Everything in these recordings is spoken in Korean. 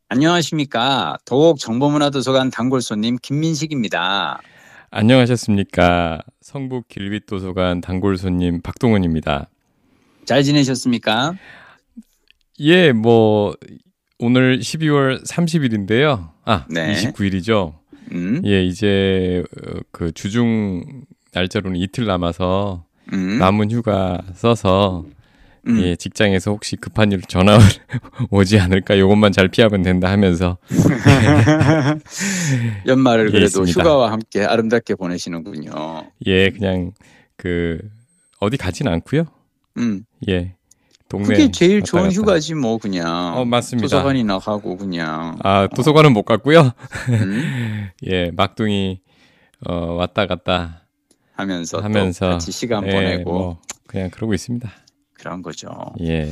안녕하십니까. 도곡정보문화도서관 단골 손님 김민식입니다. 안녕하셨습니까? 성북 길빛도서관 단골 손님 박동훈입니다. 잘 지내셨습니까? 예, 오늘 12월 30일인데요. 네. 29일이죠. 음, 예, 이제 그 주중 날짜로는 이틀 남아서 음, 남은 휴가 써서 음. 예, 직장에서 혹시 급한 일 전화 오지 않을까? 요것만 잘 피하면 된다 하면서 연말을 예, 그래도 있습니다. 휴가와 함께 아름답게 보내시는군요. 예, 그냥 그 어디 가진 않고요. 음, 예, 그게 동네 제일 왔다 좋은 갔다. 휴가지 뭐 그냥 맞습니다. 도서관이나 가고 그냥 도서관은 못 갔고요. 음, 예, 막둥이 왔다 갔다 하면서 또 하면서 같이 시간 예, 보내고 그냥 그러고 있습니다. 그런 거죠. 예.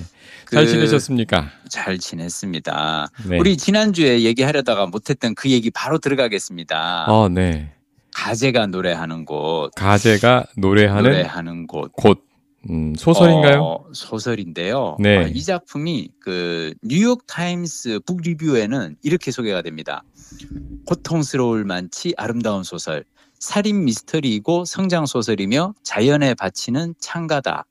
잘 그 지내셨습니까? 잘 지냈습니다. 네. 우리 지난주에 얘기하려다가 못했던 그 얘기 바로 들어가겠습니다. 네. 가재가 노래하는 곳, 가제가 노래하는 노래하는 곳, 곳. 소설인가요? 소설인데요. 이 네. 작품이 그 뉴욕 타임스 북 리뷰에는 이렇게 소개가 됩니다. 고통스러울 만치 아름다운 소설, 살인 미스터리이고 성장 소설이며 자연에 바치는 창가다.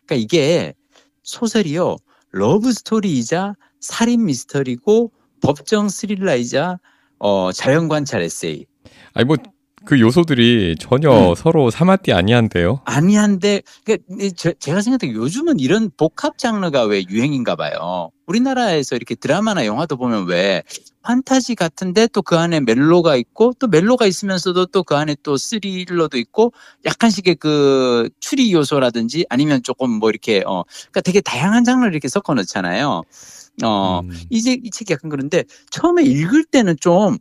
그러니까 이게 소설이요, 러브 스토리이자 살인 미스터리고 법정 스릴러이자 자연 관찰 에세이. 아니 그 요소들이 전혀 음. 서로 사마띠 아니한데요. 아니한데, 제가 생각할 때 요즘은 이런 복합 장르가 왜 유행인가 봐요. 우리나라에서 이렇게 드라마나 영화도 보면 왜 판타지 같은데 또 그 안에 멜로가 있고 또 멜로가 있으면서도 또 그 안에 또 스릴러도 있고 약간씩의 그 추리 요소라든지 아니면 조금 뭐 이렇게 그러니까 되게 다양한 장르를 이렇게 섞어 넣잖아요. 음. 이제 이 책이 약간 그런데 처음에 읽을 때는 좀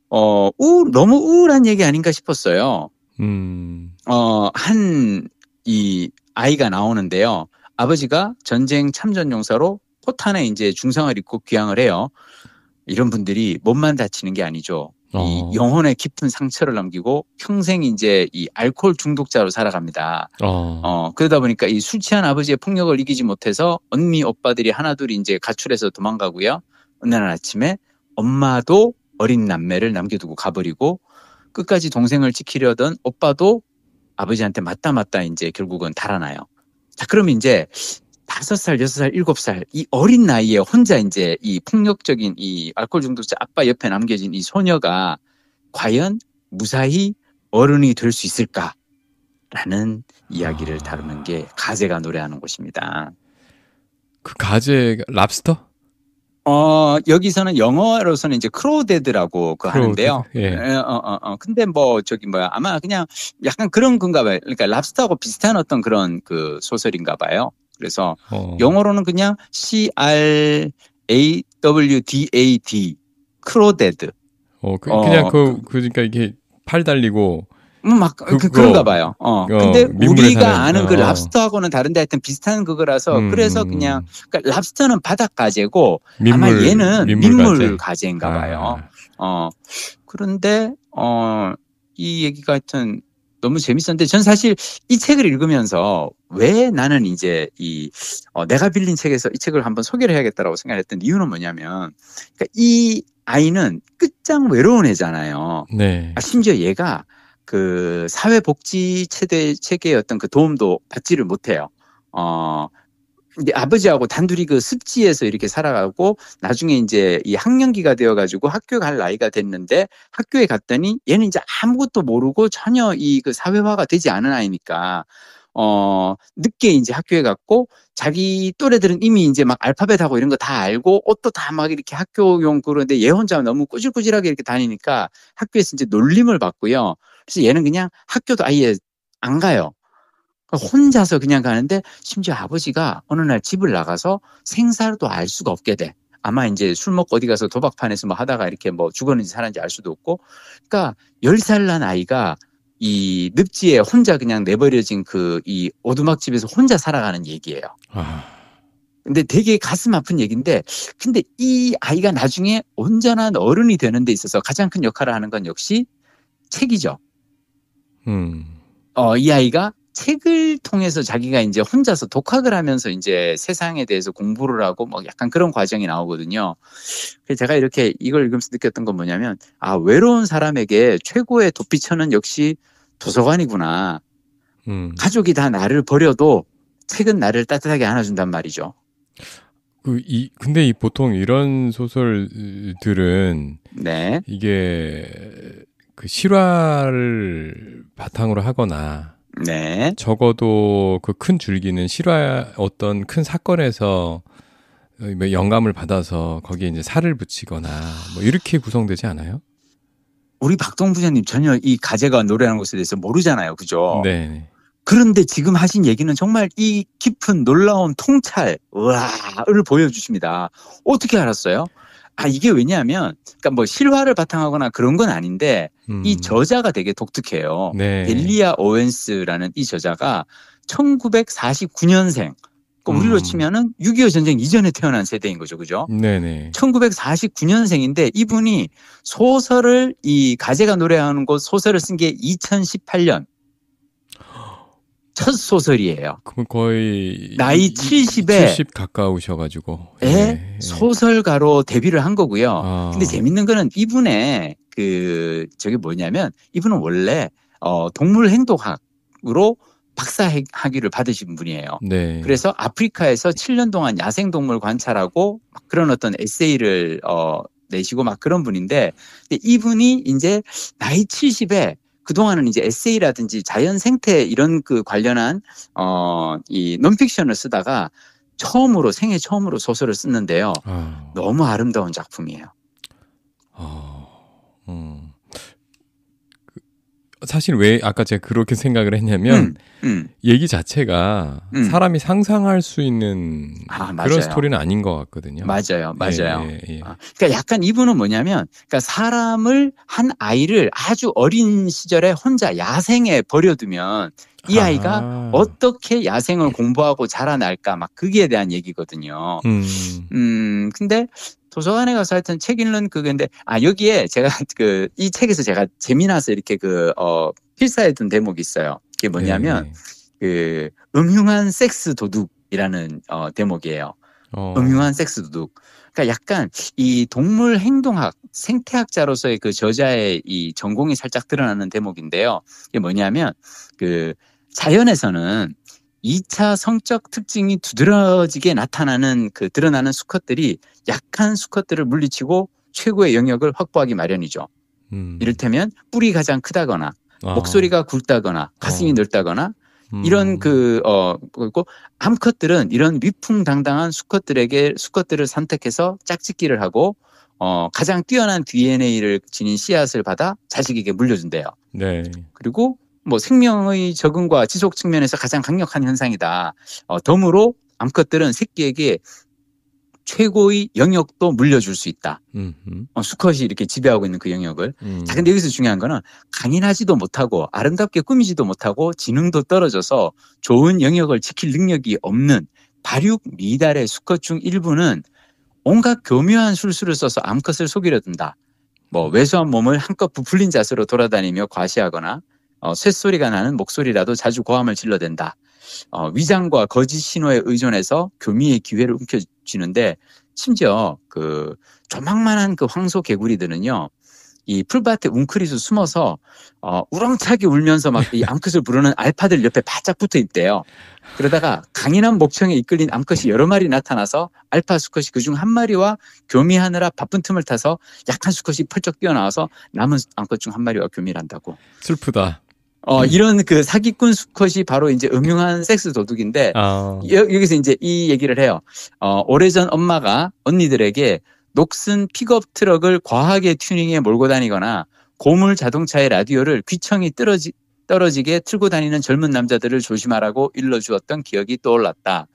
너무 우울한 얘기 아닌가 싶었어요. 음. 이 아이가 나오는데요. 아버지가 전쟁 참전용사로 포탄에 이제 중성을 입고 귀향을 해요. 이런 분들이 몸만 다치는 게 아니죠. 이 어. 영혼에 깊은 상처를 남기고 평생 이제 이 알코올 중독자로 살아갑니다. 어. 그러다 보니까 이 술 취한 아버지의 폭력을 이기지 못해서 언니 오빠들이 하나둘이 이제 가출해서 도망가고요. 어느 날 아침에 엄마도 어린 남매를 남겨두고 가버리고 끝까지 동생을 지키려던 오빠도 아버지한테 맞다 이제 결국은 달아나요. 자, 그러면 이제 5살, 6살, 7살 이 어린 나이에 혼자 이제 이 폭력적인 이 알코올 중독자 아빠 옆에 남겨진 이 소녀가 과연 무사히 어른이 될 수 있을까라는 이야기를 다루는 게 가제가 노래하는 곳입니다. 그 가제 랍스터? 여기서는 영어로서는 이제 크로우데드라고 그 크로우드? 하는데요. 예. 근데 뭐 저기 뭐야 아마 그냥 약간 그런 건가 봐요. 그러니까 랍스터하고 비슷한 어떤 그런 그 소설인가 봐요. 그래서 어. 영어로는 그냥 CRAWDAD 크로데드. 그냥 그 그러니까 이게 팔 달리고 막 그런가 그거 봐요. 근데 민물에 우리가 사는 아는 그 랍스터하고는 다른데 하여튼 비슷한 그거라서 그래서 그냥 음. 그러니까 랍스터는 바닷가재고 아마 얘는 민물 민물 가재. 가재인가 봐요. 아. 그런데 이 얘기가 하여튼 너무 재밌었는데 전 사실 이 책을 읽으면서 왜 나는 이제 내가 빌린 책에서 이 책을 한번 소개를 해야겠다라고 생각했던 이유는 뭐냐면 그러니까 이 아이는 끝장 외로운 애잖아요. 네. 심지어 얘가 그 사회복지 체계의 어떤 그 도움도 받지를 못해요. 근데 아버지하고 단둘이 그 습지에서 이렇게 살아가고 나중에 이제 이 학령기가 되어가지고 학교 갈 나이가 됐는데 학교에 갔더니 얘는 이제 아무것도 모르고 전혀 이 그 사회화가 되지 않은 아이니까 늦게 이제 학교에 갔고 자기 또래들은 이미 이제 막 알파벳하고 이런 거 다 알고 옷도 다 막 이렇게 학교용 그런데 얘 혼자 너무 꾸질꾸질하게 이렇게 다니니까 학교에서 이제 놀림을 받고요. 그래서 얘는 그냥 학교도 아예 안 가요. 혼자서 그냥 가는데 심지어 아버지가 어느 날 집을 나가서 생사도 알 수가 없게 돼. 아마 이제 술 먹고 어디 가서 도박판에서 뭐 하다가 이렇게 뭐 죽었는지 살았는지 알 수도 없고. 그러니까 10살 난 아이가 이 늪지에 혼자 그냥 내버려진 그 이 오두막집에서 혼자 살아가는 얘기예요. 아. 근데 되게 가슴 아픈 얘기인데 근데 이 아이가 나중에 온전한 어른이 되는 데 있어서 가장 큰 역할을 하는 건 역시 책이죠. 음. 이 아이가 책을 통해서 자기가 이제 혼자서 독학을 하면서 이제 세상에 대해서 공부를 하고 뭐 약간 그런 과정이 나오거든요. 그래서 제가 이렇게 이걸 읽으면서 느꼈던 건 뭐냐면, 아, 외로운 사람에게 최고의 도피처는 역시 도서관이구나. 가족이 다 나를 버려도 책은 나를 따뜻하게 안아준단 말이죠. 근데 보통 이런 소설들은 네. 이게 그 실화를 바탕으로 하거나 네. 적어도 그 큰 줄기는 실화 어떤 큰 사건에서 영감을 받아서 거기에 이제 살을 붙이거나 뭐 이렇게 구성되지 않아요? 우리 박동 부장님 전혀 이 가제가 노래하는 것에 대해서 모르잖아요. 그죠? 네. 그런데 지금 하신 얘기는 정말 이 깊은 놀라운 통찰을 보여주십니다. 어떻게 알았어요? 아, 이게 왜냐하면, 그러니까 뭐 실화를 바탕하거나 그런 건 아닌데, 이 저자가 되게 독특해요. 네. 델리아 오웬스라는 이 저자가 1949년생, 그러니까 우리로 치면은 6.25 전쟁 이전에 태어난 세대인 거죠. 그죠? 네네. 1949년생인데 이분이 소설을, 이 가제가 노래하는 곳 소설을 쓴 게 2018년. 첫 소설이에요. 그럼 거의 나이 70에 70 가까우셔가지고 예. 소설가로 데뷔를 한 거고요. 아. 근데 재밌는 거는 이분의 저게 뭐냐면 이분은 원래 동물 행동학으로 박사 학위를 받으신 분이에요. 네. 그래서 아프리카에서 7년 동안 야생 동물 관찰하고 막 그런 어떤 에세이를 내시고 막 그런 분인데, 근데 이분이 이제 나이 70에 그동안은 이제 에세이라든지 자연 생태 이런 그 관련한 이 논픽션을 쓰다가 생애 처음으로 소설을 썼는데요. 너무 아름다운 작품이에요. 사실 왜 아까 제가 그렇게 생각을 했냐면 얘기 자체가 사람이 상상할 수 있는 그런 스토리는 아닌 것 같거든요. 맞아요. 예. 그러니까 약간 이분은 뭐냐면, 그러니까 한 아이를 아주 어린 시절에 혼자 야생에 버려두면 이 아이가 어떻게 야생을 공부하고 자라날까, 막 거기에 대한 얘기거든요. 근데 도서관에 가서 하여튼 책 읽는 그건데, 여기에 제가 이 책에서 제가 재미나서 이렇게 필사해둔 대목이 있어요. 그게 뭐냐면, 음흉한 섹스 도둑이라는 대목이에요. 음흉한 섹스 도둑. 그러니까 약간 이 동물 행동학, 생태학자로서의 그 저자의 이 전공이 살짝 드러나는 대목인데요. 이게 뭐냐면, 자연에서는 2차 성적 특징이 두드러지게 드러나는 수컷들이 약한 수컷들을 물리치고 최고의 영역을 확보하기 마련이죠. 이를테면 뿔이 가장 크다거나 목소리가 굵다거나 가슴이 넓다거나 이런 그리고 암컷들은 이런 위풍당당한 수컷들을 선택해서 짝짓기를 하고 가장 뛰어난 DNA를 지닌 씨앗을 받아 자식에게 물려준대요. 네. 그리고 뭐 생명의 적응과 지속 측면에서 가장 강력한 현상이다. 덤으로 암컷들은 새끼에게 최고의 영역도 물려줄 수 있다. 수컷이 이렇게 지배하고 있는 그 영역을. 자, 근데 여기서 중요한 거는 강인하지도 못하고 아름답게 꾸미지도 못하고 지능도 떨어져서 좋은 영역을 지킬 능력이 없는 발육 미달의 수컷 중 일부는 온갖 교묘한 술수를 써서 암컷을 속이려 든다. 뭐 왜소한 몸을 한껏 부풀린 자세로 돌아다니며 과시하거나 쇳소리가 나는 목소리라도 자주 고함을 질러댄다. 위장과 거짓 신호에 의존해서 교미의 기회를 움켜쥐는데, 심지어 조망만한 황소 개구리들은요, 이 풀밭에 웅크리서 숨어서 우렁차게 울면서 막 이 암컷을 부르는 알파들 옆에 바짝 붙어 있대요. 그러다가 강인한 목청에 이끌린 암컷이 여러 마리 나타나서 알파 수컷이 그중 한 마리와 교미하느라 바쁜 틈을 타서 약한 수컷이 펄쩍 뛰어나와서 남은 암컷 중 한 마리와 교미를 한다고. 슬프다. 이런 사기꾼 수컷이 바로 이제 음흉한 섹스 도둑인데, 여기서 이제 이 얘기를 해요. 오래전 엄마가 언니들에게 녹슨 픽업 트럭을 과하게 튜닝해 몰고 다니거나 고물 자동차의 라디오를 귀청이 떨어지게 틀고 다니는 젊은 남자들을 조심하라고 일러주었던 기억이 떠올랐다.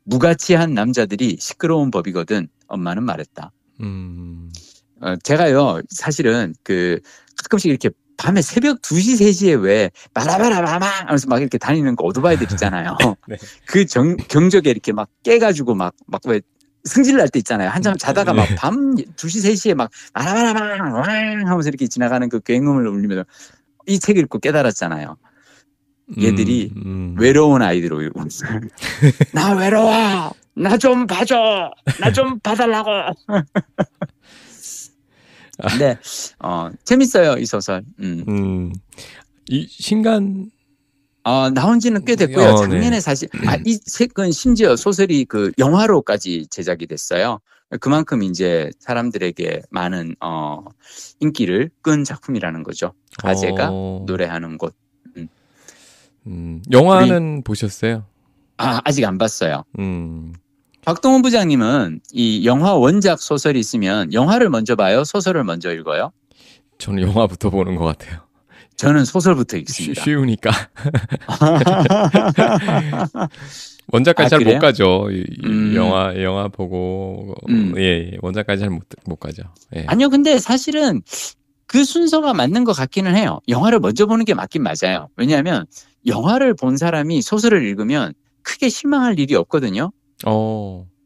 무가치한 남자들이 시끄러운 법이거든, 엄마는 말했다. 제가요, 사실은 가끔씩 이렇게 밤에 새벽 2시, 3시에 왜 바라바라바마 하면서 막 이렇게 다니는 거 오토바이들 있잖아요. 네. 그 경적에 이렇게 막 깨가지고 막 왜 승질 날 때 있잖아요. 한참 자다가 막 밤 2시, 3시에 막 바라바라바마 하면서 이렇게 지나가는 그 굉음을 울리면서 이 책을 읽고 깨달았잖아요. 얘들이 외로운 아이들로 읽고 있어요. 나 외로워. 나 좀 봐줘. 나 좀 봐달라고. 근데 재밌어요 이 소설. 이 신간 나온 지는 꽤 됐고요. 작년에 네. 사실 이 책은 심지어 소설이 그 영화로까지 제작이 됐어요. 그만큼 이제 사람들에게 많은 인기를 끈 작품이라는 거죠. 아재가 노래하는 곳. 영화는 보셨어요? 아직 안 봤어요. 박동원 부장님은 이 영화 원작 소설이 있으면 영화를 먼저 봐요? 소설을 먼저 읽어요? 저는 영화부터 보는 것 같아요. 저는 소설부터 읽습니다. 쉬우니까. 원작까지 잘 못 가죠. 영화 보고 예, 원작까지 잘 못 가죠. 예. 아니요, 근데 사실은 그 순서가 맞는 것 같기는 해요. 영화를 먼저 보는 게 맞긴 맞아요. 왜냐하면 영화를 본 사람이 소설을 읽으면 크게 실망할 일이 없거든요.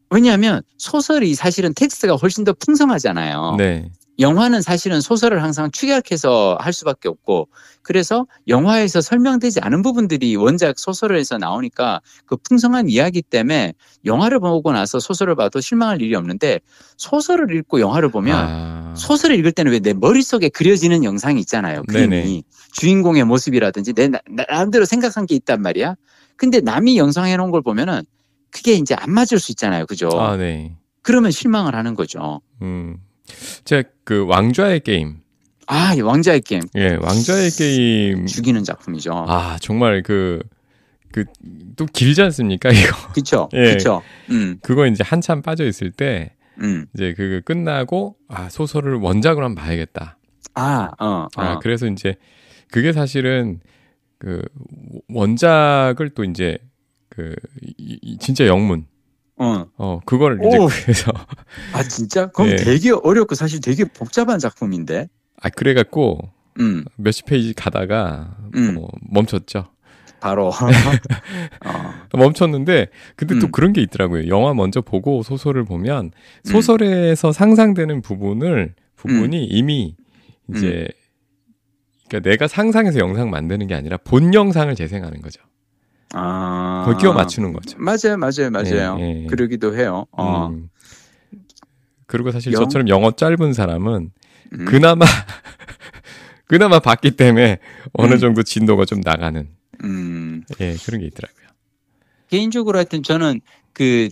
왜냐하면 소설이 사실은 텍스트가 훨씬 더 풍성하잖아요. 네. 영화는 사실은 소설을 항상 축약해서 할 수밖에 없고, 그래서 영화에서 설명되지 않은 부분들이 원작 소설에서 나오니까 그 풍성한 이야기 때문에 영화를 보고 나서 소설을 봐도 실망할 일이 없는데, 소설을 읽고 영화를 보면 소설을 읽을 때는 왜 내 머릿속에 그려지는 영상이 있잖아요. 그림이. 네네. 주인공의 모습이라든지 내 나름대로 생각한 게 있단 말이야. 근데 남이 영상해 놓은 걸 보면은 그게 이제 안 맞을 수 있잖아요. 그죠? 네. 그러면 실망을 하는 거죠. 제가 그 왕좌의 게임. 왕좌의 게임. 예, 왕좌의 게임. 죽이는 작품이죠. 정말 또 길지 않습니까, 이거? 그쵸. 예, 그쵸. 그거 이제 한참 빠져 있을 때, 이제 그거 끝나고, 소설을 원작으로 한번 봐야겠다. 그래서 이제, 그게 사실은, 원작을 또 이제, 진짜 영문. 그걸 이제 그래서. 진짜? 그럼 예. 되게 어렵고 사실 되게 복잡한 작품인데? 그래갖고, 몇십 페이지 가다가, 멈췄죠. 바로. 멈췄는데, 근데 또 그런 게 있더라고요. 영화 먼저 보고 소설을 보면, 소설에서 상상되는 부분이 이미 이제, 그러니까 내가 상상해서 영상 만드는 게 아니라 본 영상을 재생하는 거죠. 거기 끼워 맞추는 거죠. 맞아요. 예. 그러기도 해요. 그리고 사실 저처럼 영어 짧은 사람은 그나마 봤기 때문에 어느 정도 진도가 좀 나가는 예, 그런 게 있더라고요. 개인적으로 하여튼 저는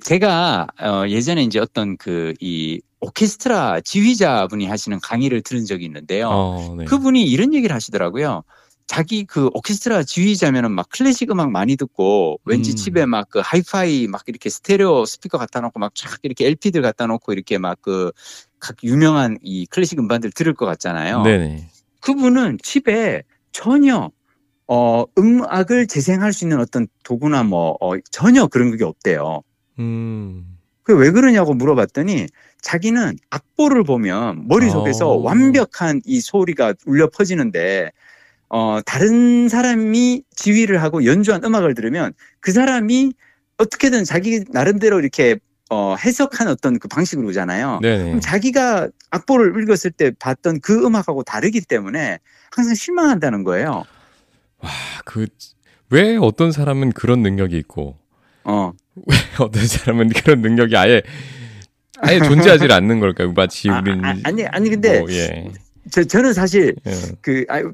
제가 예전에 이제 어떤 이 오케스트라 지휘자분이 하시는 강의를 들은 적이 있는데요. 네. 그분이 이런 얘기를 하시더라고요. 자기 오케스트라 지휘자면은 막 클래식 음악 많이 듣고 왠지 집에 막 하이파이 막 이렇게 스테레오 스피커 갖다 놓고 막 쫙 이렇게 LP들 갖다 놓고 이렇게 막 각 유명한 이 클래식 음반들 들을 것 같잖아요. 네네. 그분은 집에 전혀 음악을 재생할 수 있는 어떤 도구나 전혀 그런 게 없대요. 그 왜 그러냐고 물어봤더니 자기는 악보를 보면 머릿속에서 완벽한 이 소리가 울려 퍼지는데 다른 사람이 지휘를 하고 연주한 음악을 들으면 그 사람이 어떻게든 자기 나름대로 이렇게 해석한 어떤 그 방식으로 오잖아요. 그럼 자기가 악보를 읽었을 때 봤던 그 음악하고 다르기 때문에 항상 실망한다는 거예요. 와, 왜 어떤 사람은 그런 능력이 있고, 왜 어떤 사람은 그런 능력이 아예 존재하지 않는 걸까요? 마치 우리는 아니 근데. 저는 사실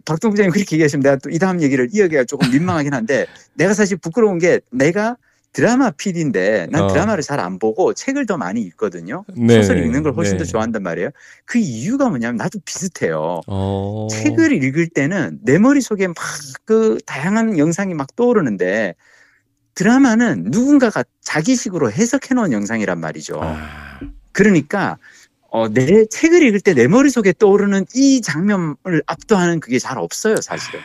박동 부장님 그렇게 얘기하시면 내가 또 이 다음 얘기를 이어가기가 조금 민망하긴 한데 내가 사실 부끄러운 게 내가 드라마 PD인데 난 드라마를 잘 안 보고 책을 더 많이 읽거든요. 소설 읽는 걸 훨씬 더 좋아한단 말이에요. 그 이유가 뭐냐면 나도 비슷해요. 책을 읽을 때는 내 머릿속에 막 다양한 영상이 막 떠오르는데 드라마는 누군가가 자기식으로 해석해 놓은 영상이란 말이죠. 그러니까 내 책을 읽을 때 내 머릿속에 떠오르는 이 장면을 압도하는 그게 잘 없어요, 사실은.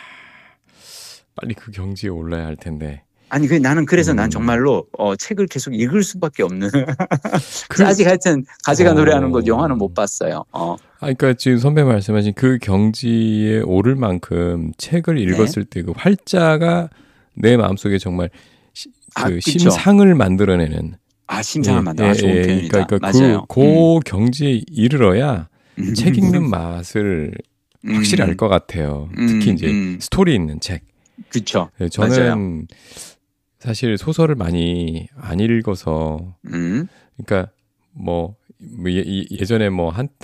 빨리 그 경지에 올라야 할 텐데. 아니, 나는 그래서 난 정말로 책을 계속 읽을 수밖에 없는. 아직 하여튼 가지가 노래하는 것 영화는 못 봤어요. 그러니까 지금 선배 말씀하신 그 경지에 오를 만큼 책을 읽었을 때 그 활자가 내 마음속에 정말 심상을 만들어내는. 심상을 만들어. 좋은 표현이다. 그러니까 맞아요. 그 경지에 이르러야 책 읽는 맛을 확실히 알 것 같아요. 특히 이제 스토리 있는 책. 그쵸. 네, 맞아요. 저는 사실 소설을 많이 안 읽어서 그러니까 예전에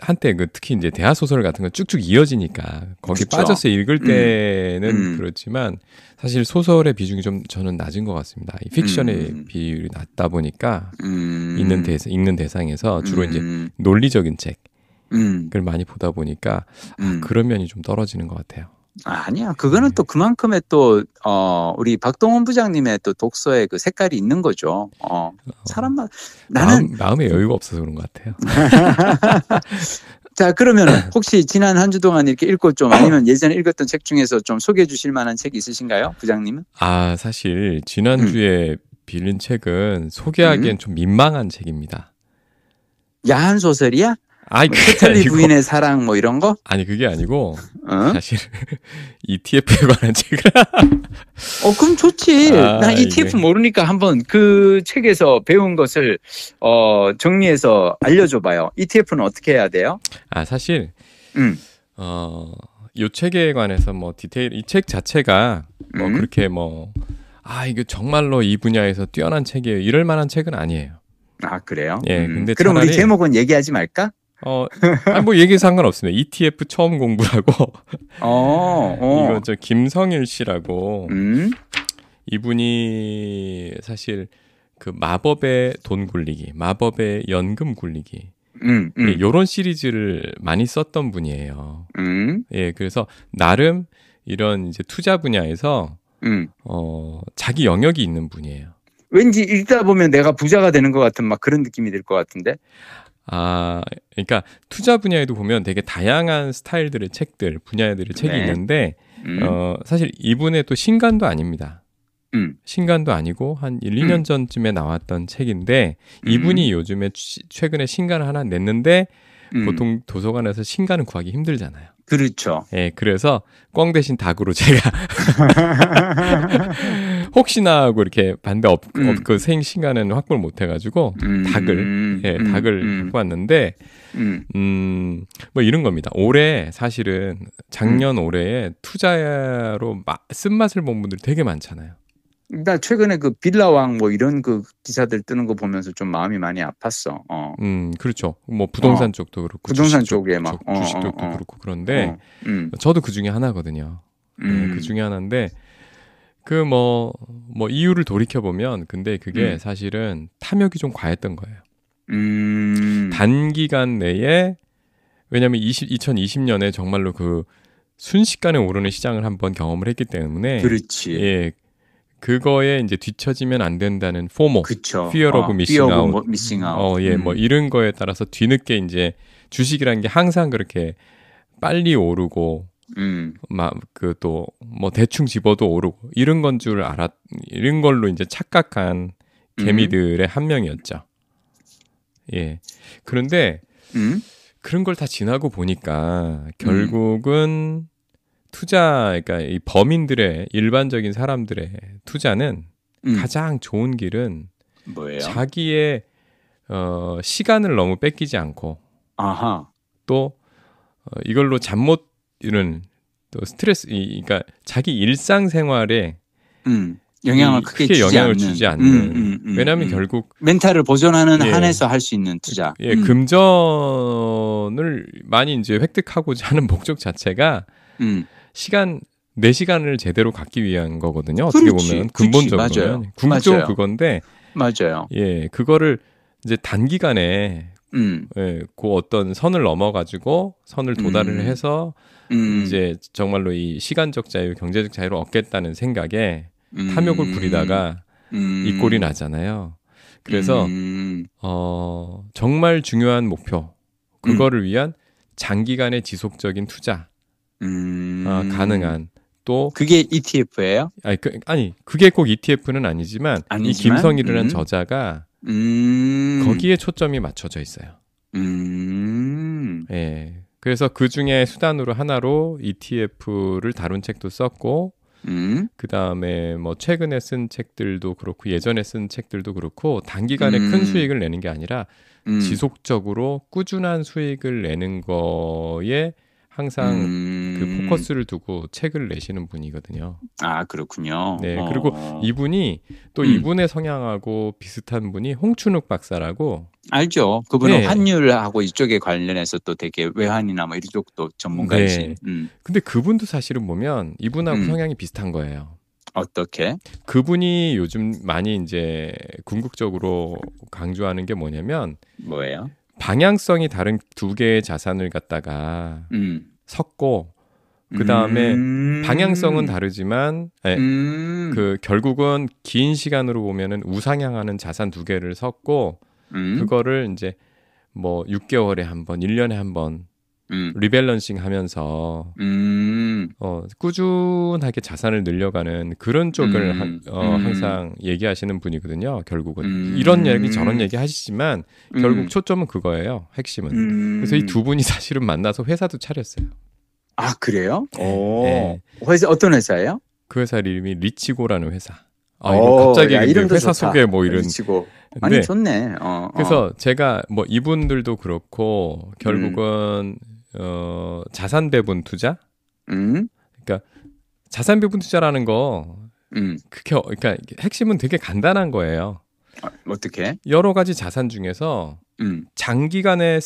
한때 특히 이제 대하 소설 같은 건 쭉쭉 이어지니까 거기 그쵸. 빠져서 읽을 때는 음. 그렇지만 사실 소설의 비중이 좀 저는 낮은 것 같습니다. 이 픽션의 비율이 낮다 보니까 읽는 대상에서 주로 이제 논리적인 책을 많이 보다 보니까 그런 면이 좀 떨어지는 것 같아요. 아니야. 그거는 또 그만큼의 또, 우리 박동원 부장님의 또 독서의 그 색깔이 있는 거죠. 사람마다, 나는. 마음의 여유가 없어서 그런 것 같아요. 자, 그러면은 혹시 지난 한 주 동안 이렇게 읽고 좀 아니면 예전에 읽었던 책 중에서 좀 소개해 주실 만한 책이 있으신가요? 부장님은? 사실 지난주에 빌린 책은 소개하기엔 좀 민망한 책입니다. 야한 소설이야? 아니, 그게 캐털리 아니고. 부인의 사랑 뭐 이런 거? 아니, 그게 아니고 사실 ETF에 관한 책을 그럼 좋지. 나 ETF 이게. 모르니까 한번 그 책에서 배운 것을 정리해서 알려줘 봐요. ETF는 어떻게 해야 돼요? 사실 이 책에 관해서 뭐 디테일, 이 책 자체가 뭐 그렇게 이거 정말로 이 분야에서 뛰어난 책이에요, 이럴 만한 책은 아니에요. 그래요? 예, 근데 그럼 차라리, 우리 제목은 얘기하지 말까? 뭐 얘기 상관없습니다. ETF 처음 공부라고. 이거 저 김성일 씨라고 이분이 사실 그 마법의 돈 굴리기, 마법의 연금 굴리기, 요런 시리즈를 많이 썼던 분이에요. 예, 그래서 나름 이런 이제 투자 분야에서 자기 영역이 있는 분이에요. 왠지 읽다 보면 내가 부자가 되는 것 같은 막 그런 느낌이 들 것 같은데. 그러니까 투자 분야에도 보면 되게 다양한 스타일들의 책들, 분야들의 책이 있는데 사실 이분의 또 신간도 아닙니다. 신간도 아니고 한 1, 2년 전쯤에 나왔던 책인데 이분이 요즘에 최근에 신간을 하나 냈는데 보통 도서관에서 신간을 구하기 힘들잖아요. 그렇죠. 예, 그래서 꽝 대신 닭으로 제가 혹시나 하고 이렇게 그 생신간은 확보를 못 해가지고 닭을 갖고 왔는데 뭐 이런 겁니다. 올해 사실은 작년 올해에 투자로 쓴맛을 본 분들이 되게 많잖아요. 나 최근에 그 빌라왕 뭐 이런 그 기사들 뜨는 거 보면서 좀 마음이 많이 아팠어. 그렇죠. 뭐 부동산 쪽도 그렇고 부동산 쪽에 막 주식 쪽도 그렇고 그런데 저도 그 중에 하나거든요. 그 중에 하나인데 그 뭐 이유를 돌이켜 보면 근데 그게 사실은 탐욕이 좀 과했던 거예요. 단기간 내에 왜냐하면 2020년에 정말로 그 순식간에 오르는 시장을 한번 경험을 했기 때문에 그렇지. 예. 그거에 이제 뒤처지면 안 된다는 FOMO, 그쵸. Fear of Missing Out, missing out. 뭐 이런 거에 따라서 뒤늦게 이제 주식이라는 게 항상 그렇게 빨리 오르고, 그 또 뭐 대충 집어도 오르고 이런 건 줄 이런 걸로 이제 착각한 개미들의 한 명이었죠. 예. 그런데 그런 걸 다 지나고 보니까 결국은 그러니까 이 범인들의 일반적인 사람들의 투자는 가장 좋은 길은 뭐예요? 자기의 시간을 너무 뺏기지 않고 또 이걸로 잠 못 이룬 또 스트레스 그러니까 자기 일상생활에 영향을 크게 영향을 주지 않는 왜냐하면 결국 멘탈을 보존하는 한에서 할 수 있는 투자. 금전을 많이 이제 획득하고자 하는 목적 자체가 내 시간을 제대로 갖기 위한 거거든요. 어떻게 보면 근본적으로는 궁극적으로 그건데 맞아요. 예, 그거를 이제 단기간에 그 어떤 선을 넘어가지고 선을 도달을 해서 이제 정말로 이 시간적 자유, 경제적 자유를 얻겠다는 생각에 탐욕을 부리다가 이 꼴이 나잖아요. 그래서 정말 중요한 목표 그거를 위한 장기간의 지속적인 투자 가능한 또 그게 ETF예요? 그게 꼭 ETF는 아니지만 이 김성일이라는 저자가 거기에 초점이 맞춰져 있어요. 예. 그래서 그 중에 수단으로 하나로 ETF를 다룬 책도 썼고, 그 다음에 뭐 최근에 쓴 책들도 그렇고 예전에 쓴 책들도 그렇고 단기간에 큰 수익을 내는 게 아니라 지속적으로 꾸준한 수익을 내는 거에 항상 그 포커스를 두고 책을 내시는 분이거든요. 아, 그렇군요. 네, 그리고 이분이 또 이분의 성향하고 비슷한 분이 홍춘욱 박사라고. 알죠. 그분은 네. 환율하고 이쪽에 관련해서 또 되게 외환이나 뭐 이쪽도 전문가이신. 네. 근데 그분도 사실은 보면 이분하고 성향이 비슷한 거예요. 어떻게? 그분이 요즘 많이 이제 궁극적으로 강조하는 게 뭐냐면 뭐예요? 방향성이 다른 두 개의 자산을 갖다가 섞고 그 다음에 방향성은 다르지만 그 결국은 긴 시간으로 보면은 우상향하는 자산 두 개를 섞고 그거를 이제 뭐 6개월에 한 번, 1년에 한 번 리밸런싱 하면서 꾸준하게 자산을 늘려가는 그런 쪽을 항상 얘기하시는 분이거든요. 결국은 이런 얘기 저런 얘기 하시지만 결국 초점은 그거예요. 핵심은. 그래서 이 두 분이 사실은 만나서 회사도 차렸어요. 아, 그래요? 오. 네. 회사 어떤 회사예요? 그 회사 이름이 리치고라는 회사. 아, 이거 갑자기 야, 이름도 회사 좋다. 소개 뭐 이런. 리치고. 아니, 좋네. 그래서 제가 뭐 이분들도 그렇고 결국은 자산 배분 투자? 그러니까 자산 배분 투자라는 거 그러니까 핵심은 되게 간단한 거예요. 어떻게? 여러 가지 자산 중에서 장기간의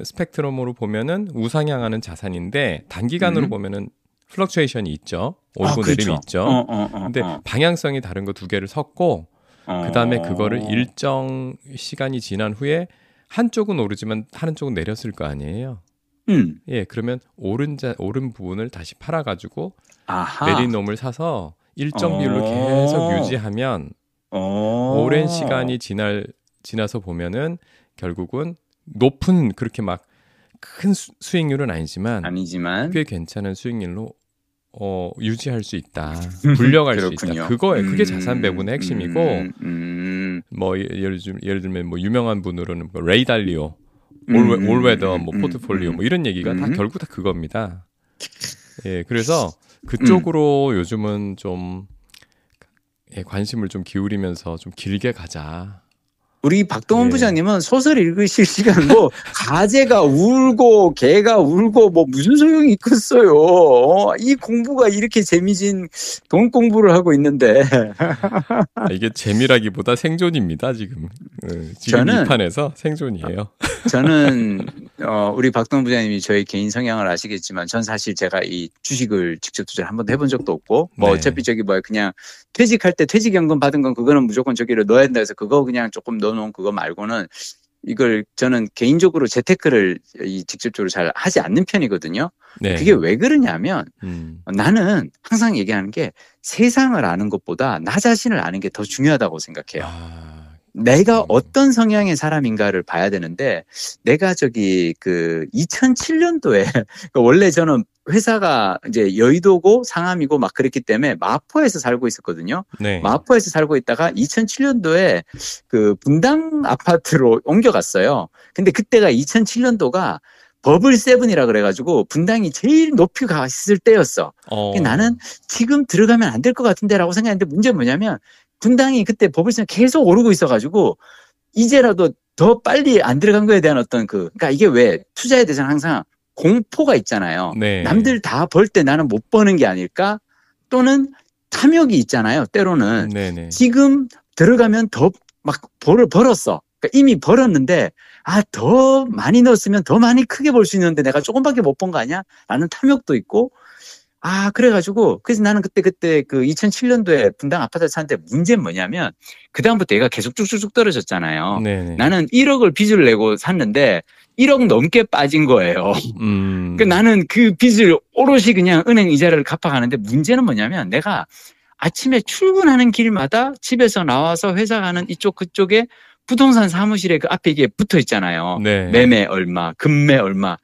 스펙트럼으로 보면은 우상향하는 자산인데 단기간으로 보면은 플럭추에이션이 있죠. 오르고 그렇죠. 내림이 있죠. 근데 방향성이 다른 거 두 개를 섞고 그다음에 그거를 일정 시간이 지난 후에 한쪽은 오르지만 한쪽은 내렸을 거 아니에요. 예, 그러면 오른 부분을 다시 팔아가지고 내린 놈을 사서 일정 비율로 계속 유지하면 오랜 시간이 지나서 보면은 결국은 높은 그렇게 막 큰 수익률은 아니지만 꽤 괜찮은 수익률로 유지할 수 있다. 불려갈 수 있다. 그게 자산 배분의 핵심이고 뭐 예를 들면 뭐 유명한 분으로는 뭐 레이 달리오 올웨더 뭐 포트폴리오 뭐 이런 얘기가 다 결국 다 그겁니다. 예, 그래서 그쪽으로 요즘은 좀 관심을 좀 기울이면서 좀 길게 가자. 우리 박동원 부장님은 소설 읽으실 시간 뭐 가재가 울고 개가 울고 뭐 무슨 소용이 있겠어요. 이 공부가 이렇게 재미진 돈 공부를 하고 있는데. 이게 재미라기보다 생존입니다. 지금 저는, 이 판에서 생존이에요. 저는 우리 박동원 부장님이 저의 개인 성향을 아시겠지만 전 사실 제가 이 주식을 직접 투자를 한 번도 해본 적도 없고 뭐 어차피 저기 뭐야 그냥 퇴직할 때 퇴직연금 받은 건 그거는 무조건 저기로 넣어야 된다 해서 그거 그냥 조금 넣어놓은 그거 말고는 이걸 저는 개인적으로 재테크를 직접적으로 잘 하지 않는 편이거든요. 네. 그게 왜 그러냐면 나는 항상 얘기하는 게 세상을 아는 것보다 나 자신을 아는 게 더 중요하다고 생각해요. 내가 어떤 성향의 사람인가를 봐야 되는데 내가 저기 그 2007년도에 원래 저는 회사가 이제 여의도고 상암이고 막 그랬기 때문에 마포에서 살고 있었거든요. 네. 마포에서 살고 있다가 2007년도에 그 분당 아파트로 옮겨갔어요. 근데 그때가 2007년도가 버블 세븐이라 그래가지고 분당이 제일 높이 갔을 때였어. 나는 지금 들어가면 안 될 것 같은데라고 생각했는데 문제는 뭐냐면 분당이 그때 버블세븐 계속 오르고 있어가지고 이제라도 더 빨리 안 들어간 거에 대한 어떤 그러니까 이게 왜 투자에 대해서는 항상 공포가 있잖아요. 네. 남들 다 벌 때 나는 못 버는 게 아닐까? 또는 탐욕이 있잖아요. 때로는 네네. 지금 들어가면 더 막 벌었어. 그러니까 이미 벌었는데 더 많이 넣었으면 더 많이 크게 벌 수 있는데 내가 조금밖에 못 본 거 아니야? 라는 탐욕도 있고 그래가지고, 그래서 나는 그때 그 2007년도에 분당 아파트 샀는데 문제는 뭐냐면, 그다음부터 얘가 계속 쭉쭉쭉 떨어졌잖아요. 네네. 나는 1억을 빚을 내고 샀는데, 1억 넘게 빠진 거예요. 그러니까 나는 그 빚을 오롯이 그냥 은행 이자를 갚아가는데 문제는 뭐냐면, 내가 아침에 출근하는 길마다 집에서 나와서 회사 가는 이쪽 그쪽에 부동산 사무실에 그 앞에 이게 붙어 있잖아요. 네. 매매 얼마, 금매 얼마.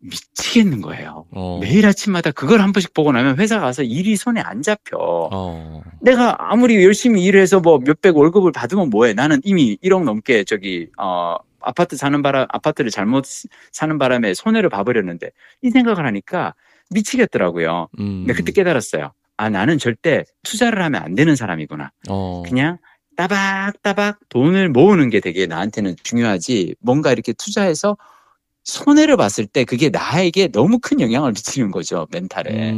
미치겠는 거예요. 매일 아침마다 그걸 한 번씩 보고 나면 회사 가서 일이 손에 안 잡혀. 내가 아무리 열심히 일해서 뭐 몇백 월급을 받으면 뭐해. 나는 이미 1억 넘게 아파트를 잘못 사는 바람에 손해를 봐버렸는데 이 생각을 하니까 미치겠더라고요. 근데 그때 깨달았어요. 나는 절대 투자를 하면 안 되는 사람이구나. 그냥 따박따박 돈을 모으는 게 되게 나한테는 중요하지. 뭔가 이렇게 투자해서 손해를 봤을 때 그게 나에게 너무 큰 영향을 미치는 거죠, 멘탈에.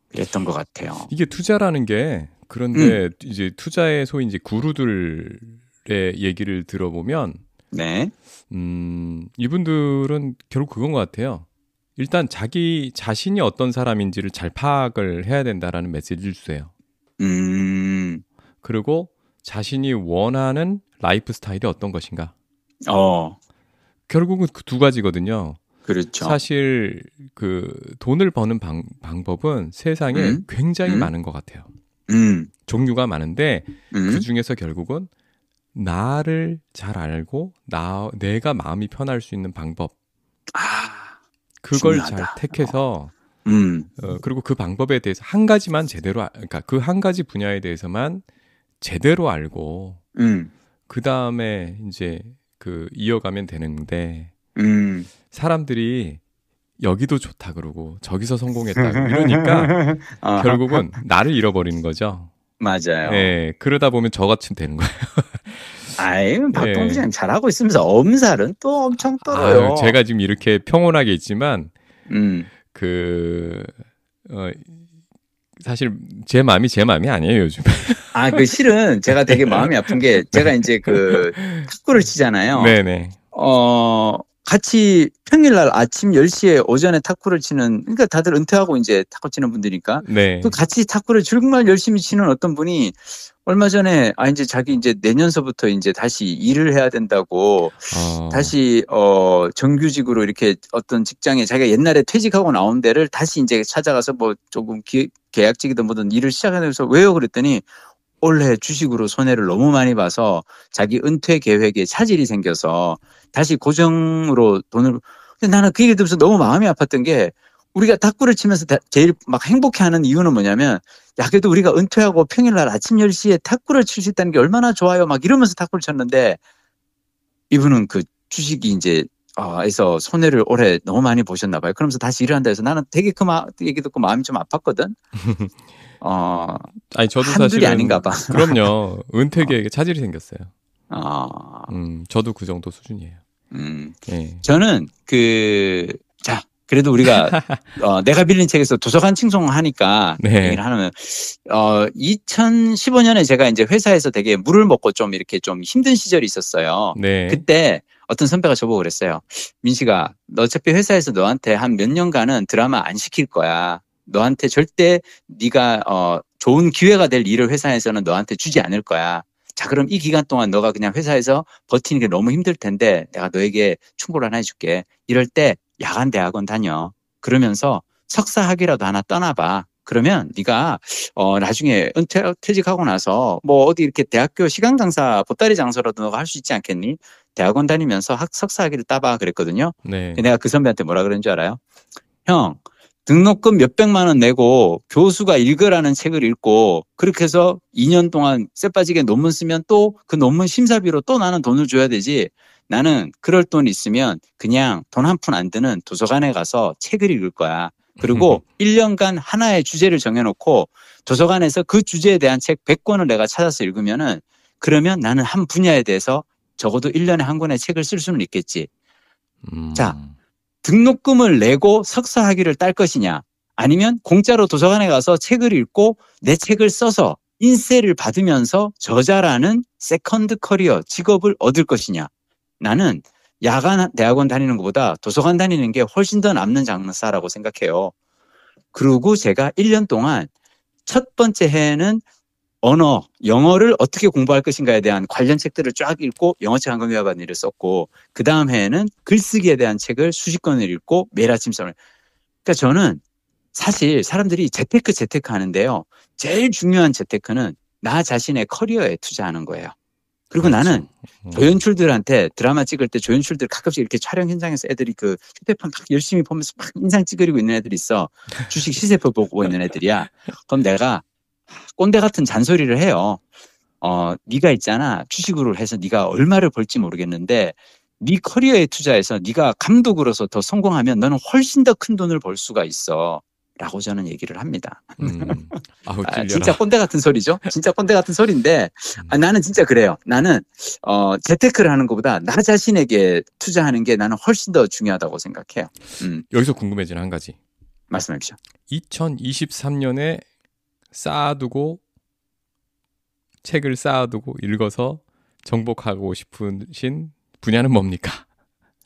그랬던 것 같아요. 이게 투자라는 게 그런데 이제 투자의 소위 이제 구루들의 얘기를 들어보면 네. 이분들은 결국 그건 것 같아요. 일단 자기 자신이 어떤 사람인지를 잘 파악을 해야 된다라는 메시지를 주세요. 그리고 자신이 원하는 라이프 스타일이 어떤 것인가. 결국은 그 두 가지거든요. 그렇죠. 사실 그 돈을 버는 방법은 세상에 굉장히 많은 것 같아요. 종류가 많은데 그 중에서 결국은 나를 잘 알고 내가 마음이 편할 수 있는 방법. 그걸 중요하다. 잘 택해서 그리고 그 방법에 대해서 한 가지만 제대로 그러니까 그 한 가지 분야에 대해서만 제대로 알고 그 다음에 이제 그 이어가면 되는데 사람들이 여기도 좋다 그러고 저기서 성공했다 이러니까 결국은 나를 잃어버리는 거죠. 맞아요. 네, 그러다 보면 저같이 되는 거예요. 아이, 박동 부장님 잘하고 있으면서 엄살은 또 엄청 떨어요. 제가 지금 이렇게 평온하게 있지만 사실 제 마음이 아니에요 요즘. 그 실은 제가 되게 마음이 아픈 게 제가 이제 그 탁구를 치잖아요. 네네. 같이 평일날 아침 10시에 오전에 탁구를 치는, 그러니까 다들 은퇴하고 이제 탁구 치는 분들이니까. 네. 또 같이 탁구를 정말 열심히 치는 어떤 분이 얼마 전에 이제 자기 이제 내년서부터 이제 다시 일을 해야 된다고 다시 정규직으로 이렇게 어떤 직장에 자기가 옛날에 퇴직하고 나온 데를 다시 이제 찾아가서 뭐 조금 계약직이든 뭐든 일을 시작하면서 왜요? 그랬더니 올해 주식으로 손해를 너무 많이 봐서 자기 은퇴 계획에 차질이 생겨서 다시 고정으로 돈을. 근데 나는 그 얘기 들으면서 너무 마음이 아팠던 게 우리가 탁구를 치면서 제일 막 행복해하는 이유는 뭐냐면 야 그래도 우리가 은퇴하고 평일날 아침 10시에 탁구를 칠 수 있다는 게 얼마나 좋아요 막 이러면서 탁구를 쳤는데 이분은 그 주식이 이제 에서 손해를 올해 너무 많이 보셨나 봐요. 그러면서 다시 일을 한다 해서 나는 되게 그 얘기 듣고 마음이 좀 아팠거든. 아니 저도 한둘이 사실은 아닌가 봐. 그럼요. 은퇴 계획에 차질이 생겼어요. 저도 그 정도 수준이에요. 네. 저는 그래도 우리가 내가 빌린 책에서 도서관 칭송하니까 네. 얘기를 하면 2015년에 제가 이제 회사에서 되게 물을 먹고 좀 이렇게 좀 힘든 시절이 있었어요. 네. 그때 어떤 선배가 저보고 그랬어요. 민식아, 너 어차피 회사에서 너한테 한 몇 년간은 드라마 안 시킬 거야. 너한테 절대 네가 좋은 기회가 될 일을 회사에서는 너한테 주지 않을 거야. 자, 그럼 이 기간 동안 너가 그냥 회사에서 버티는 게 너무 힘들 텐데 내가 너에게 충고를 하나 해줄게. 이럴 때 야간 대학원 다녀. 그러면서 석사 학위라도 하나 떠나봐. 그러면 네가 나중에 퇴직하고 나서 뭐 어디 이렇게 대학교 시간 강사 보따리 장소라도 너가 할 수 있지 않겠니? 대학원 다니면서 석사 학위를 따봐 그랬거든요. 네. 내가 그 선배한테 뭐라 그러는 줄 알아요? 형, 등록금 몇백만 원 내고 교수가 읽으라는 책을 읽고 그렇게 해서 2년 동안 쎄빠지게 논문 쓰면 또 그 논문 심사비로 또 나는 돈을 줘야 되지. 나는 그럴 돈 있으면 그냥 돈 한 푼 안 드는 도서관에 가서 책을 읽을 거야. 그리고 1년간 하나의 주제를 정해놓고 도서관에서 그 주제에 대한 책 100권을 내가 찾아서 읽으면은 그러면 나는 한 분야에 대해서 적어도 1년에 한 권의 책을 쓸 수는 있겠지. 자, 등록금을 내고 석사 학위를 딸 것이냐 아니면 공짜로 도서관에 가서 책을 읽고 내 책을 써서 인세를 받으면서 저자라는 세컨드 커리어 직업을 얻을 것이냐. 나는 야간 대학원 다니는 것보다 도서관 다니는 게 훨씬 더 남는 장사라고 생각해요. 그리고 제가 1년 동안 첫 번째 해에는 영어를 어떻게 공부할 것인가에 대한 관련 책들을 쫙 읽고 영어책 한권위화반 일을 썼고 그 다음 해에는 글쓰기에 대한 책을 수십 권을 읽고 매일 아침 써요. 그러니까 저는 사실 사람들이 재테크 하는데요. 제일 중요한 재테크는 나 자신의 커리어에 투자하는 거예요. 그리고 그렇죠. 나는 조연출들한테 드라마 찍을 때 조연출들 가끔씩 이렇게 촬영 현장에서 애들이 그 휴대폰 막 열심히 보면서 막 인상 찌그리고 있는 애들이 있어. 주식 시세표 보고 있는 애들이야. 그럼 내가 꼰대 같은 잔소리를 해요. 네가 있잖아. 주식으로 해서 네가 얼마를 벌지 모르겠는데 네 커리어에 투자해서 네가 감독으로서 더 성공하면 너는 훨씬 더 큰 돈을 벌 수가 있어. 라고 저는 얘기를 합니다. 아우, 찔려라. 진짜 꼰대 같은 소리죠. 진짜 꼰대 같은 소리인데 음. 나는 진짜 그래요. 나는 재테크를 하는 것보다 나 자신에게 투자하는 게 나는 훨씬 더 중요하다고 생각해요. 여기서 궁금해지는 한 가지. 말씀해 주시죠. 2023년에 책을 쌓아두고 읽어서 정복하고 싶으신 분야는 뭡니까?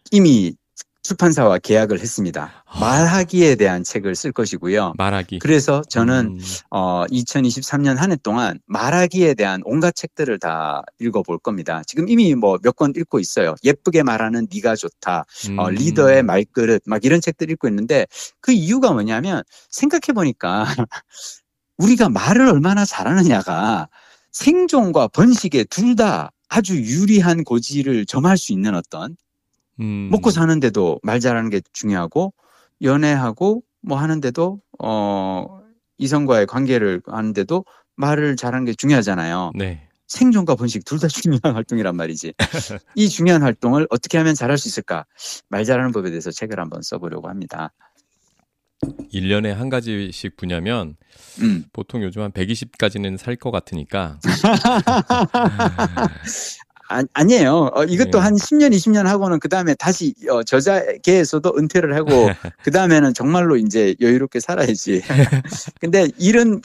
이미 출판사와 계약을 했습니다. 말하기에 대한 책을 쓸 것이고요. 말하기. 그래서 저는 2023년 한 해 동안 말하기에 대한 온갖 책들을 다 읽어볼 겁니다. 지금 이미 뭐 몇 권 읽고 있어요. 예쁘게 말하는 네가 좋다. 리더의 말그릇 막 이런 책들 읽고 있는데 그 이유가 뭐냐면 생각해 보니까 우리가 말을 얼마나 잘하느냐가 생존과 번식에 둘 다 아주 유리한 고지를 점할 수 있는 어떤 먹고 사는데도 말 잘하는 게 중요하고 연애하고 뭐 하는데도 이성과의 관계를 하는데도 말을 잘하는 게 중요하잖아요. 네. 생존과 번식 둘 다 중요한 활동이란 말이지. 이 중요한 활동을 어떻게 하면 잘할 수 있을까? 말 잘하는 법에 대해서 책을 한번 써보려고 합니다. 1년에 한 가지씩 분야면 보통 요즘 한 120까지는 살 것 같으니까. 아니에요. 이것도 네. 한 10년, 20년 하고는 그 다음에 다시 저자계에서도 은퇴를 하고 그 다음에는 정말로 이제 여유롭게 살아야지. 근데 책은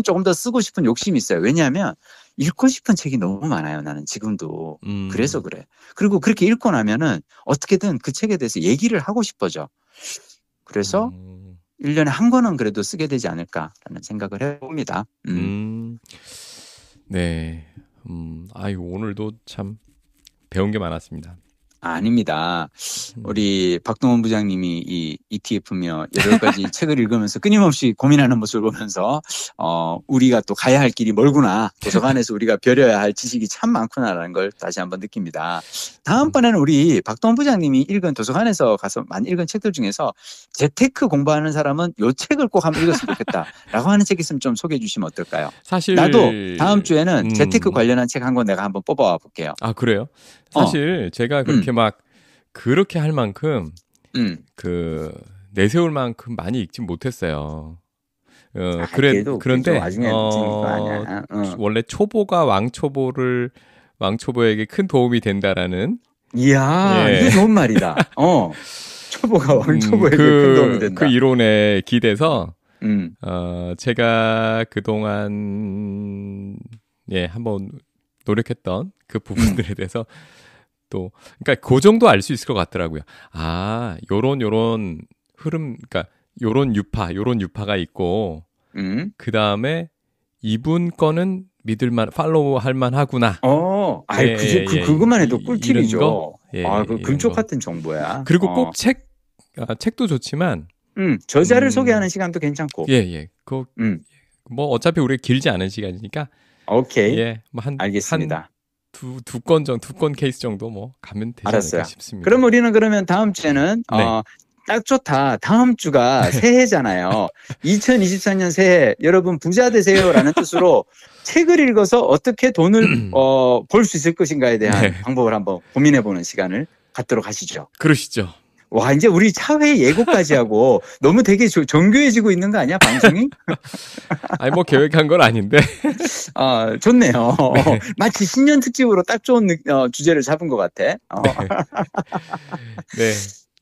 조금 더 쓰고 싶은 욕심이 있어요. 왜냐하면 읽고 싶은 책이 너무 많아요. 나는 지금도. 그래서 그래. 그리고 그렇게 읽고 나면은 어떻게든 그 책에 대해서 얘기를 하고 싶어져. 그래서 1년에 한 권은 그래도 쓰게 되지 않을까라는 생각을 해봅니다. 네. 아유, 오늘도 참 배운 게 많았습니다. 아닙니다. 우리 박동원 부장님이 이 ETF며 여러 가지 책을 읽으면서 끊임없이 고민하는 모습을 보면서 우리가 또 가야 할 길이 멀구나. 도서관에서 우리가 벼려야 할 지식이 참 많구나라는 걸 다시 한번 느낍니다. 다음번에는 우리 박동원 부장님이 읽은 도서관에서 가서 많이 읽은 책들 중에서 재테크 공부하는 사람은 이 책을 꼭 한번 읽었으면 좋겠다라고 하는 책 있으면 좀 소개해 주시면 어떨까요? 사실 나도 다음 주에는 재테크 관련한 책 한 권 내가 한번 뽑아와 볼게요. 아, 그래요? 사실 제가 그렇게 할 만큼 내세울 만큼 많이 읽진 못했어요. 그런데 원래 초보가 왕초보에게 큰 도움이 된다라는. 이야, 이거 좋은 말이다. 초보가 왕초보에게 큰 도움이 된다. 그 이론에 기대서 제가 그동안 한번 노력했던 그 부분들에 대해서 또, 그러니까 그 정도 알 수 있을 것 같더라고요. 아, 요런 흐름, 그러니까 요런 유파가 있고, 그 다음에 이분 거는 팔로우 할 만하구나. 그것만 해도 꿀팁이죠. 그 금쪽 거. 같은 정보야. 그리고 꼭 책도 좋지만, 저자를 소개하는 시간도 괜찮고. 뭐 어차피 우리 길지 않은 시간이니까. 오케이. 뭐 알겠습니다. 두 건 케이스 정도 뭐 가면 되지 않을까 싶습니다. 그럼 우리는 그러면 다음 주에는 딱 좋다. 다음 주가 새해잖아요. 2024년 새해 여러분 부자 되세요라는 뜻으로 책을 읽어서 어떻게 돈을 벌 수 있을 것인가에 대한 방법을 한번 고민해보는 시간을 갖도록 하시죠. 그러시죠. 와, 이제 우리 차회 예고까지 하고 너무 되게 정교해지고 있는 거 아니야, 방송이? 아니, 뭐 계획한 건 아닌데. 좋네요. 네. 마치 신년 특집으로 딱 좋은 주제를 잡은 것 같아. 네.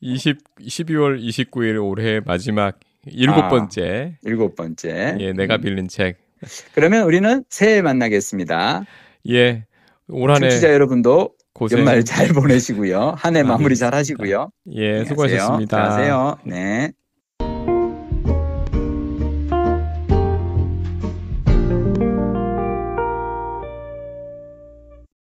12월 29일 올해 마지막 7번째. 7번째. 내가 빌린 책. 그러면 우리는 새해에 만나겠습니다. 올 한 해. 청취자 여러분도 연말 잘 보내시고요. 한 해 마무리 잘 하시고요. 수고하셨습니다. 안녕하세요. 네.